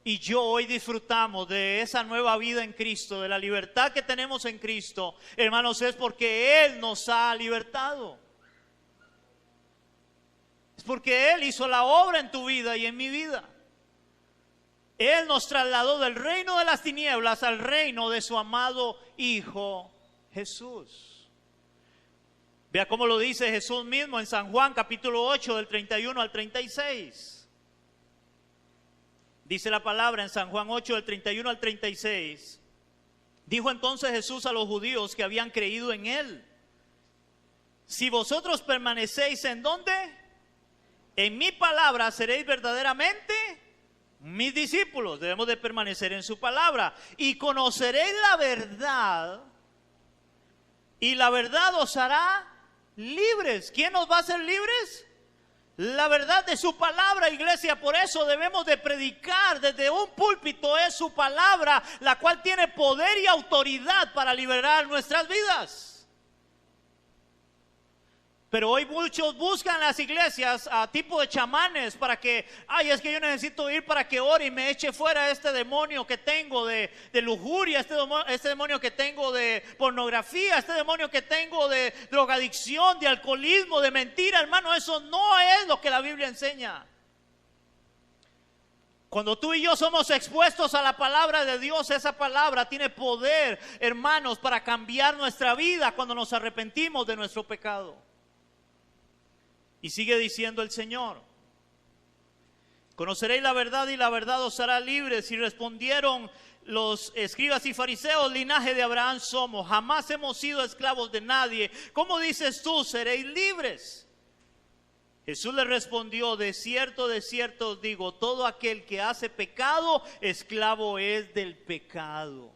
y yo hoy disfrutamos de esa nueva vida en Cristo, de la libertad que tenemos en Cristo, hermanos, es porque Él nos ha libertado. Es porque Él hizo la obra en tu vida y en mi vida. Él nos trasladó del reino de las tinieblas al reino de su amado Hijo Jesús. Vea cómo lo dice Jesús mismo en San Juan capítulo 8 del 31 al 36. Dice la palabra en San Juan 8 del 31 al 36. Dijo entonces Jesús a los judíos que habían creído en él: si vosotros permanecéis ¿en dónde? En mi palabra, seréis verdaderamente mis discípulos. Debemos de permanecer en su palabra. Y conoceréis la verdad, y la verdad os hará libres. ¿Quién nos va a hacer libres? La verdad de su palabra, iglesia. Por eso debemos de predicar desde un púlpito. Es su palabra la cual tiene poder y autoridad para liberar nuestras vidas. Pero hoy muchos buscan las iglesias a tipo de chamanes para que, es que yo necesito ir para que ore y me eche fuera este demonio que tengo de lujuria, este demonio que tengo de pornografía, este demonio que tengo de drogadicción, de alcoholismo, de mentira. Hermano, eso no es lo que la Biblia enseña. Cuando tú y yo somos expuestos a la palabra de Dios, esa palabra tiene poder, hermanos, para cambiar nuestra vida cuando nos arrepentimos de nuestro pecado. Y sigue diciendo el Señor: conoceréis la verdad y la verdad os hará libres. Y respondieron los escribas y fariseos: linaje de Abraham somos, jamás hemos sido esclavos de nadie. ¿Cómo dices tú, seréis libres? Jesús les respondió: de cierto os digo, todo aquel que hace pecado, esclavo es del pecado.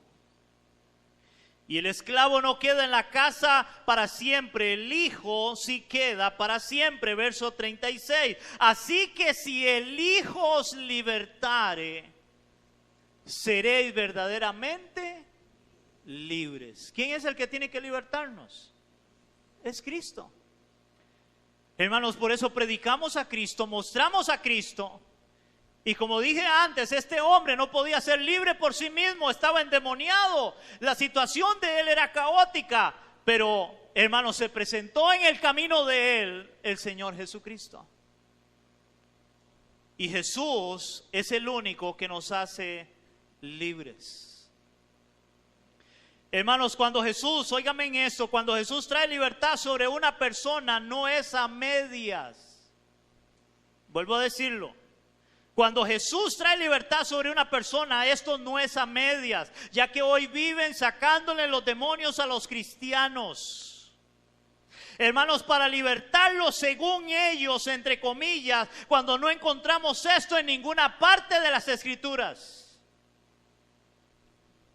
Y el esclavo no queda en la casa para siempre, el hijo sí queda para siempre. Verso 36. Así que si el Hijo os libertare, seréis verdaderamente libres. ¿Quién es el que tiene que libertarnos? Es Cristo. Hermanos, por eso predicamos a Cristo, mostramos a Cristo. Y como dije antes, este hombre no podía ser libre por sí mismo, estaba endemoniado. La situación de él era caótica, pero, hermanos, se presentó en el camino de él el Señor Jesucristo. Y Jesús es el único que nos hace libres. Hermanos, cuando Jesús, óigame en esto, cuando Jesús trae libertad sobre una persona, no es a medias. Vuelvo a decirlo. Cuando Jesús trae libertad sobre una persona, esto no es a medias, ya que hoy viven sacándole los demonios a los cristianos. Hermanos, para libertarlos según ellos, entre comillas, cuando no encontramos esto en ninguna parte de las Escrituras.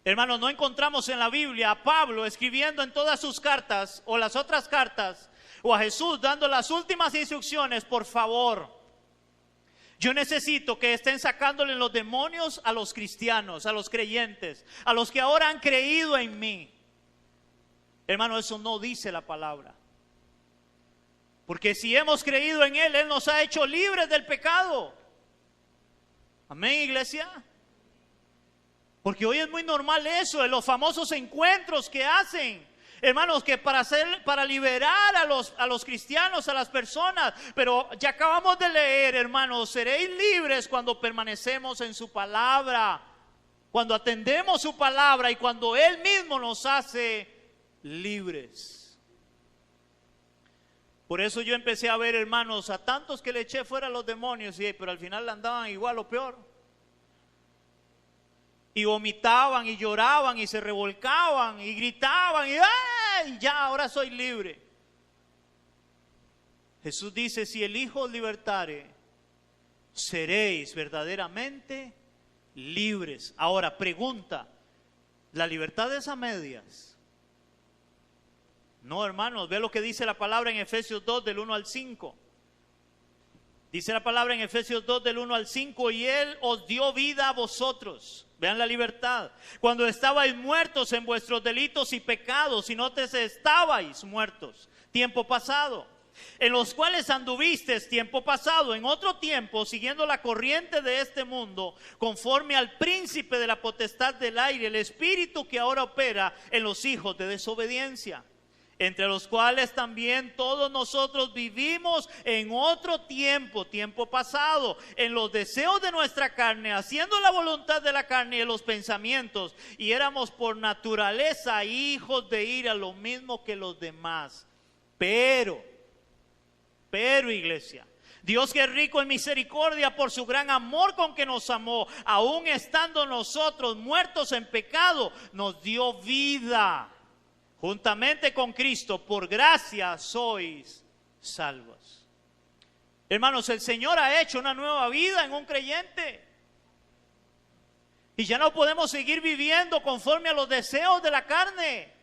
Hermanos, no encontramos en la Biblia a Pablo escribiendo en todas sus cartas o las otras cartas, o a Jesús dando las últimas instrucciones: por favor, yo necesito que estén sacándole los demonios a los cristianos, a los creyentes, a los que ahora han creído en mí. Hermano, eso no dice la palabra. Porque si hemos creído en Él, Él nos ha hecho libres del pecado. Amén, iglesia. Porque hoy es muy normal eso, de los famosos encuentros que hacen. Hermanos, que para liberar a los cristianos, a las personas. Pero ya acabamos de leer, hermanos, seréis libres cuando permanecemos en su palabra, cuando atendemos su palabra y cuando Él mismo nos hace libres. Por eso yo empecé a ver, hermanos, a tantos que le eché fuera a los demonios, pero al final andaban igual o peor. Y vomitaban y lloraban y se revolcaban y gritaban y ¡ay! Ya, ahora soy libre. Jesús dice: si el Hijo os libertare, seréis verdaderamente libres. Ahora, pregunta: ¿la libertad es a medias? No, hermanos, ve lo que dice la palabra en Efesios 2 del 1 al 5. Dice la palabra en Efesios 2 del 1 al 5: y Él os dio vida a vosotros. Vean la libertad. Cuando estabais muertos en vuestros delitos y pecados, y no te estabais muertos, tiempo pasado, en los cuales anduvisteis tiempo pasado, en otro tiempo, siguiendo la corriente de este mundo, conforme al príncipe de la potestad del aire, el espíritu que ahora opera en los hijos de desobediencia, entre los cuales también todos nosotros vivimos en otro tiempo, tiempo pasado, en los deseos de nuestra carne, haciendo la voluntad de la carne y de los pensamientos, y éramos por naturaleza hijos de ira, lo mismo que los demás. Pero, iglesia, Dios que es rico en misericordia por su gran amor con que nos amó, aun estando nosotros muertos en pecado, nos dio vida. Juntamente con Cristo, por gracia sois salvos. Hermanos, el Señor ha hecho una nueva vida en un creyente. Y ya no podemos seguir viviendo conforme a los deseos de la carne.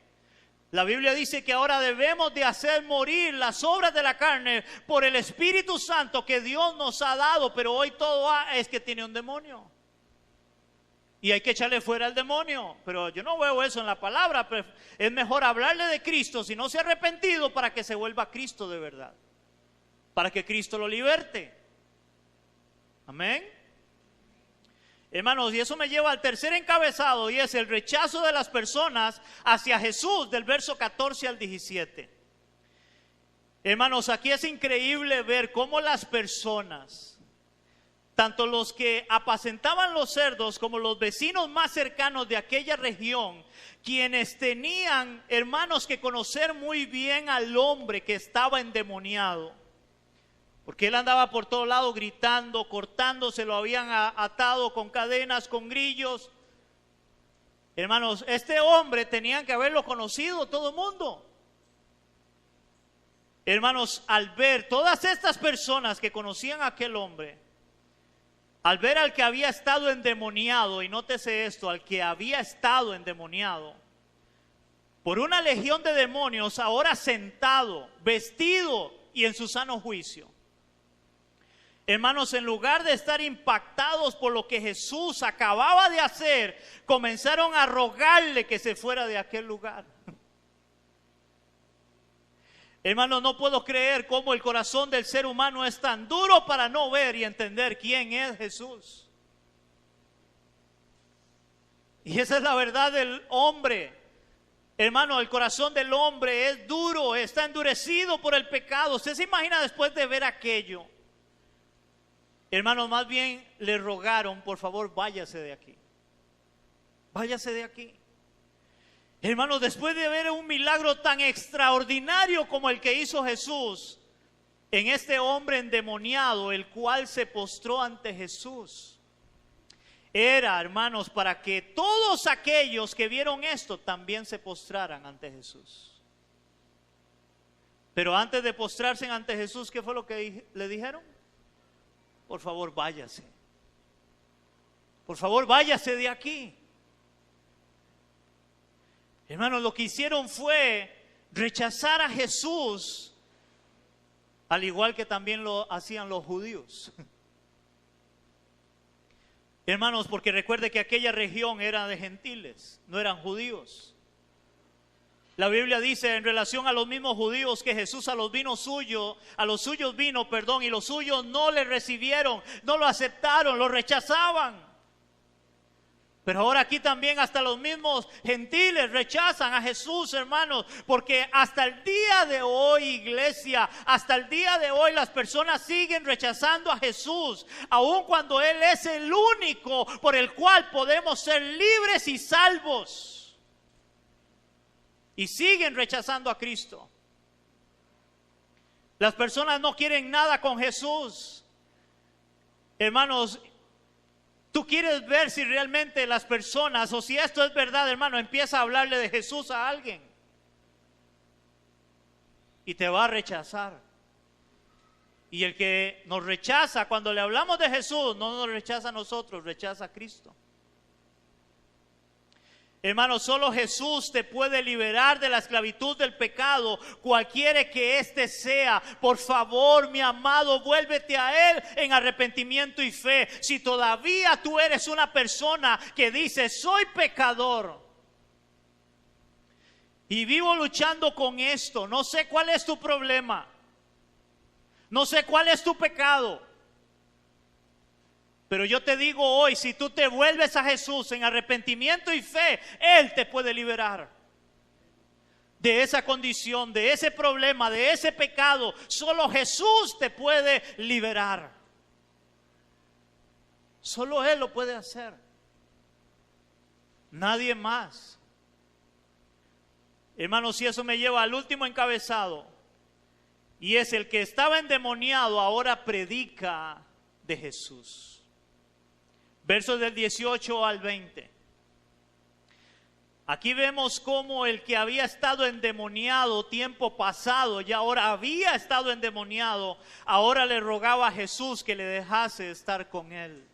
La Biblia dice que ahora debemos de hacer morir las obras de la carne por el Espíritu Santo que Dios nos ha dado, pero hoy todo es que tiene un demonio. Y hay que echarle fuera al demonio, pero yo no veo eso en la palabra. Pero es mejor hablarle de Cristo si no se ha arrepentido para que se vuelva Cristo de verdad, para que Cristo lo liberte. Amén. Hermanos, y eso me lleva al tercer encabezado, y es el rechazo de las personas hacia Jesús, del verso 14 al 17. Hermanos, aquí es increíble ver cómo las personas, tanto los que apacentaban los cerdos como los vecinos más cercanos de aquella región, quienes tenían, hermanos, que conocer muy bien al hombre que estaba endemoniado, porque él andaba por todos lados gritando, cortándose, lo habían atado con cadenas, con grillos. Hermanos, este hombre tenían que haberlo conocido todo el mundo. Hermanos, al ver todas estas personas que conocían a aquel hombre, al ver al que había estado endemoniado, y nótese esto, al que había estado endemoniado por una legión de demonios, ahora sentado, vestido y en su sano juicio. Hermanos, en lugar de estar impactados por lo que Jesús acababa de hacer, comenzaron a rogarle que se fuera de aquel lugar. Hermanos, no puedo creer cómo el corazón del ser humano es tan duro para no ver y entender quién es Jesús. Y esa es la verdad del hombre. Hermano, el corazón del hombre es duro, está endurecido por el pecado. ¿Usted se imagina después de ver aquello? Hermanos, más bien le rogaron, por favor, váyase de aquí. Váyase de aquí. Hermanos, después de ver un milagro tan extraordinario como el que hizo Jesús en este hombre endemoniado, el cual se postró ante Jesús, era, hermanos, para que todos aquellos que vieron esto también se postraran ante Jesús. Pero antes de postrarse ante Jesús, ¿qué fue lo que le dijeron? Por favor, váyase. Por favor, váyase de aquí. Hermanos, lo que hicieron fue rechazar a Jesús, al igual que también lo hacían los judíos. Hermanos, porque recuerde que aquella región era de gentiles, no eran judíos. La Biblia dice en relación a los mismos judíos que Jesús a los suyos vino, y los suyos no le recibieron, no lo aceptaron, lo rechazaban. Pero ahora aquí también hasta los mismos gentiles rechazan a Jesús, hermanos, porque hasta el día de hoy, iglesia, hasta el día de hoy las personas siguen rechazando a Jesús, aun cuando Él es el único por el cual podemos ser libres y salvos. Y siguen rechazando a Cristo. Las personas no quieren nada con Jesús. Hermanos, tú quieres ver si realmente las personas, o si esto es verdad, hermano, empieza a hablarle de Jesús a alguien y te va a rechazar. Y el que nos rechaza cuando le hablamos de Jesús, no nos rechaza a nosotros, rechaza a Cristo. Hermano, solo Jesús te puede liberar de la esclavitud del pecado, cualquiera que éste sea. Por favor, mi amado, vuélvete a Él en arrepentimiento y fe. Si todavía tú eres una persona que dice, soy pecador y vivo luchando con esto, no sé cuál es tu problema, no sé cuál es tu pecado. Pero yo te digo hoy, si tú te vuelves a Jesús en arrepentimiento y fe, Él te puede liberar de esa condición, de ese problema, de ese pecado. Solo Jesús te puede liberar. Solo Él lo puede hacer. Nadie más. Hermanos, si eso me lleva al último encabezado, Y es el que estaba endemoniado, ahora predica de Jesús. Versos del 18 al 20. Aquí vemos cómo el que había estado endemoniado tiempo pasado, y ahora había estado endemoniado, ahora le rogaba a Jesús que le dejase estar con él.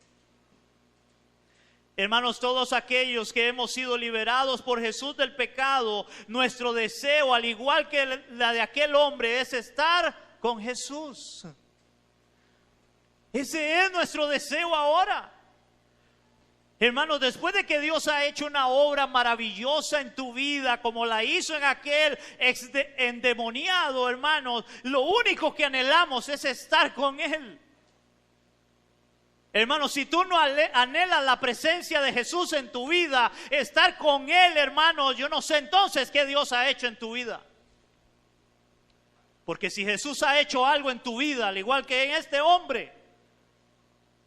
Hermanos, todos aquellos que hemos sido liberados por Jesús del pecado, nuestro deseo, al igual que la de aquel hombre, es estar con Jesús. Ese es nuestro deseo ahora. Hermanos, después de que Dios ha hecho una obra maravillosa en tu vida, como la hizo en aquel endemoniado, hermanos, lo único que anhelamos es estar con Él. Hermanos, si tú no anhelas la presencia de Jesús en tu vida, estar con Él, hermanos, yo no sé entonces qué Dios ha hecho en tu vida. Porque si Jesús ha hecho algo en tu vida, al igual que en este hombre,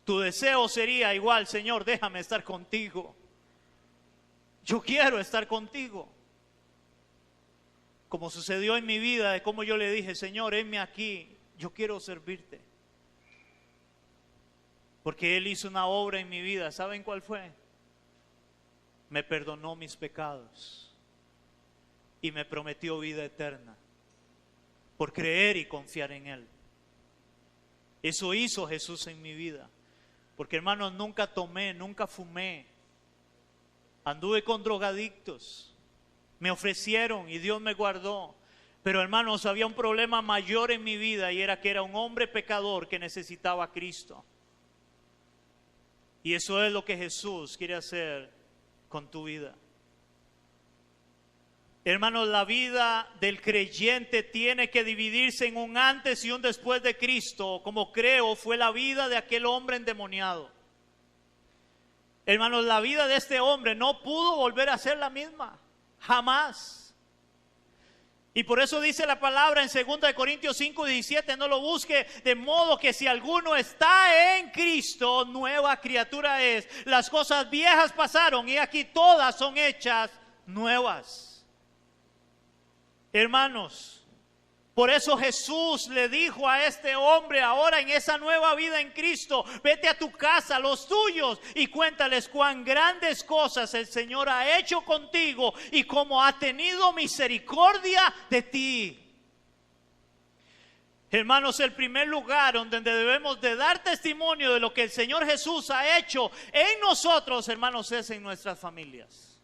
tu deseo sería igual: Señor, déjame estar contigo. Yo quiero estar contigo. Como sucedió en mi vida, de cómo yo le dije: Señor, heme aquí, yo quiero servirte. Porque Él hizo una obra en mi vida. ¿Saben cuál fue? Me perdonó mis pecados y me prometió vida eterna por creer y confiar en Él. Eso hizo Jesús en mi vida. Porque, hermanos, nunca tomé, nunca fumé. Anduve con drogadictos. Me ofrecieron y Dios me guardó. Pero, hermanos, había un problema mayor en mi vida, y era que era un hombre pecador que necesitaba a Cristo. Y eso es lo que Jesús quiere hacer con tu vida. Hermanos, la vida del creyente tiene que dividirse en un antes y un después de Cristo, como creo fue la vida de aquel hombre endemoniado. Hermanos, la vida de este hombre no pudo volver a ser la misma, jamás. Y por eso dice la palabra en 2 Corintios 5:17, no lo busque, de modo que si alguno está en Cristo, nueva criatura es. Las cosas viejas pasaron y aquí todas son hechas nuevas. Hermanos, por eso Jesús le dijo a este hombre ahora en esa nueva vida en Cristo: vete a tu casa, a los tuyos, y cuéntales cuán grandes cosas el Señor ha hecho contigo y cómo ha tenido misericordia de ti. Hermanos, el primer lugar donde debemos de dar testimonio de lo que el Señor Jesús ha hecho en nosotros, hermanos, es en nuestras familias.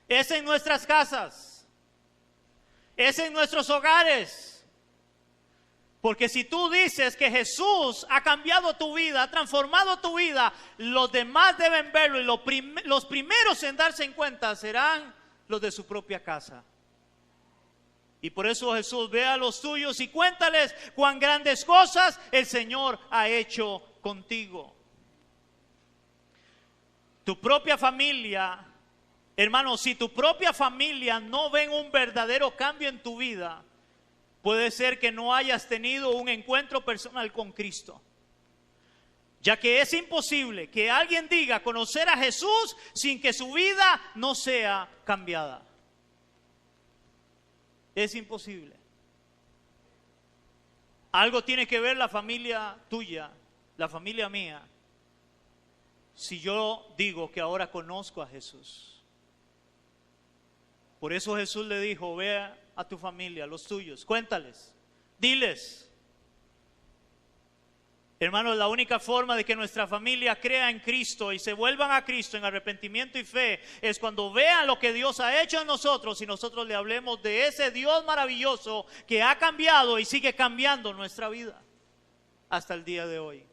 Es en nuestras casas. Es en nuestros hogares. Porque si tú dices que Jesús ha cambiado tu vida, ha transformado tu vida, los demás deben verlo, y los primeros en darse en cuenta serán los de su propia casa. Y por eso Jesús: ve a los tuyos y cuéntales cuán grandes cosas el Señor ha hecho contigo. Tu propia familia. Hermanos, si tu propia familia no ven un verdadero cambio en tu vida, puede ser que no hayas tenido un encuentro personal con Cristo. Ya que es imposible que alguien diga conocer a Jesús sin que su vida no sea cambiada. Es imposible. Algo tiene que ver la familia tuya, la familia mía, si yo digo que ahora conozco a Jesús. Por eso Jesús le dijo: ve a tu familia, a los tuyos, cuéntales, diles. Hermanos, la única forma de que nuestra familia crea en Cristo y se vuelvan a Cristo en arrepentimiento y fe es cuando vean lo que Dios ha hecho en nosotros y nosotros le hablemos de ese Dios maravilloso que ha cambiado y sigue cambiando nuestra vida hasta el día de hoy.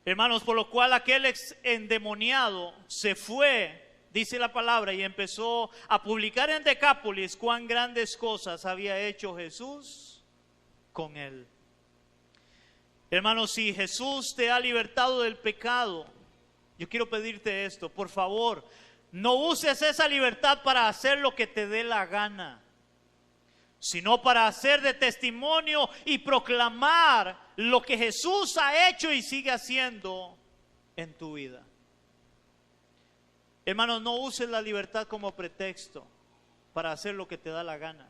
Hermanos, por lo cual aquel endemoniado se fue, dice la palabra, y empezó a publicar en Decápolis cuán grandes cosas había hecho Jesús con él. Hermanos, si Jesús te ha libertado del pecado, yo quiero pedirte esto: por favor, no uses esa libertad para hacer lo que te dé la gana, sino para hacer de testimonio y proclamar lo que Jesús ha hecho y sigue haciendo en tu vida. Hermanos, no uses la libertad como pretexto para hacer lo que te da la gana.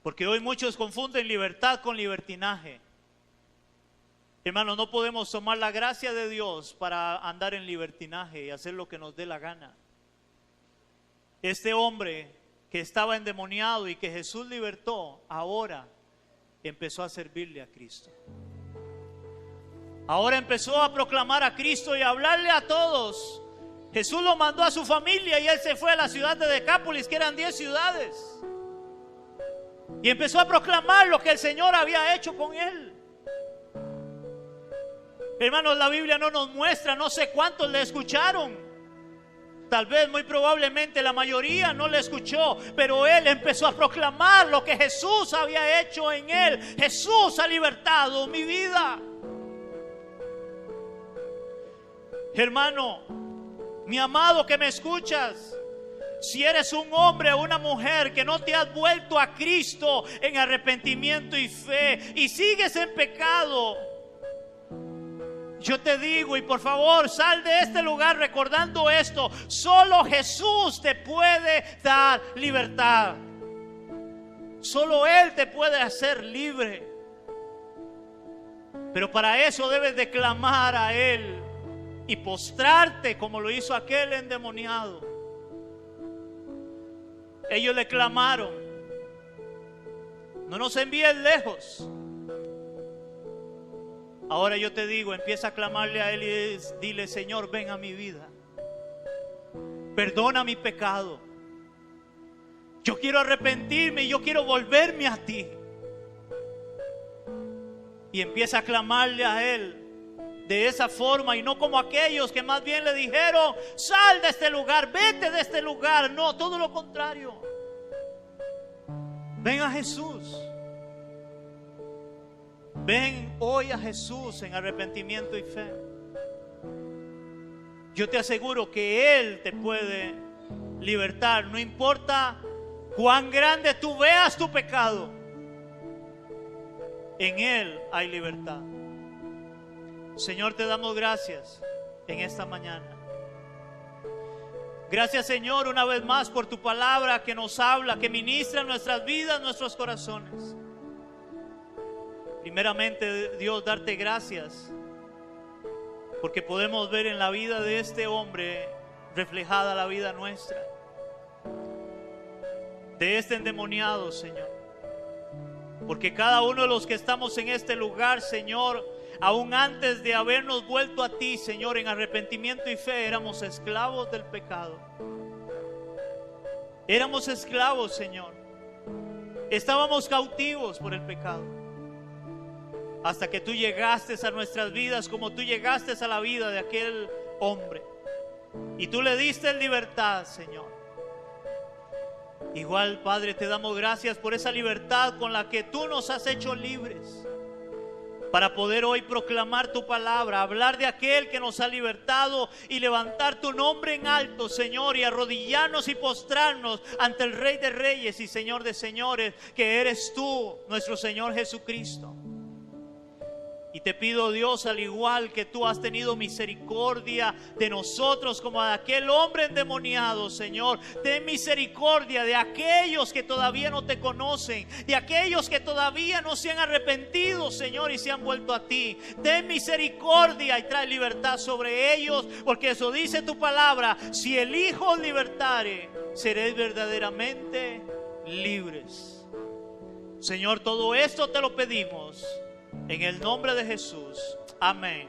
Porque hoy muchos confunden libertad con libertinaje. Hermanos, no podemos tomar la gracia de Dios para andar en libertinaje y hacer lo que nos dé la gana. Este hombre que estaba endemoniado y que Jesús libertó, ahora empezó a servirle a Cristo. Ahora empezó a proclamar a Cristo y a hablarle a todos. Jesús lo mandó a su familia y él se fue a la ciudad de Decápolis, que eran 10 ciudades. Y empezó a proclamar lo que el Señor había hecho con él. Hermanos, la Biblia no nos muestra, no sé cuántos le escucharon. Tal vez, muy probablemente, la mayoría no le escuchó, pero él empezó a proclamar lo que Jesús había hecho en él. Jesús ha libertado mi vida. Hermano, mi amado que me escuchas, si eres un hombre o una mujer que no te has vuelto a Cristo en arrepentimiento y fe y sigues en pecado, yo te digo, y por favor sal de este lugar recordando esto: solo Jesús te puede dar libertad. Solo Él te puede hacer libre. Pero para eso debes de clamar a Él y postrarte como lo hizo aquel endemoniado. Ellos le clamaron: no nos envíes lejos. Ahora yo te digo, empieza a clamarle a Él y dile: Señor, ven a mi vida, perdona mi pecado, yo quiero arrepentirme y yo quiero volverme a ti. Y empieza a clamarle a Él de esa forma, y no como aquellos que más bien le dijeron: sal de este lugar, vete de este lugar. No, todo lo contrario. Ven a Jesús. Ven hoy a Jesús en arrepentimiento y fe. Yo te aseguro que Él te puede libertar. No importa cuán grande tú veas tu pecado, en Él hay libertad. Señor, te damos gracias en esta mañana. Gracias, Señor, una vez más por tu palabra que nos habla, que ministra en nuestras vidas, nuestros corazones. Primeramente, Dios, darte gracias porque podemos ver en la vida de este hombre reflejada la vida nuestra, de este endemoniado, Señor. Porque cada uno de los que estamos en este lugar, Señor, aún antes de habernos vuelto a ti, Señor, en arrepentimiento y fe, éramos esclavos del pecado. Éramos esclavos, Señor. Estábamos cautivos por el pecado. Hasta que tú llegaste a nuestras vidas como tú llegaste a la vida de aquel hombre. Y tú le diste libertad, Señor. Igual, Padre, te damos gracias por esa libertad con la que tú nos has hecho libres, para poder hoy proclamar tu palabra, hablar de aquel que nos ha libertado y levantar tu nombre en alto, Señor, y arrodillarnos y postrarnos ante el Rey de Reyes y Señor de Señores, que eres tú, nuestro Señor Jesucristo. Y te pido, Dios, al igual que tú has tenido misericordia de nosotros como de aquel hombre endemoniado, Señor, ten misericordia de aquellos que todavía no te conocen, de aquellos que todavía no se han arrepentido, Señor, y se han vuelto a ti. Ten misericordia y trae libertad sobre ellos, porque eso dice tu palabra: si el Hijo os libertare, seréis verdaderamente libres. Señor, todo esto te lo pedimos en el nombre de Jesús. Amén.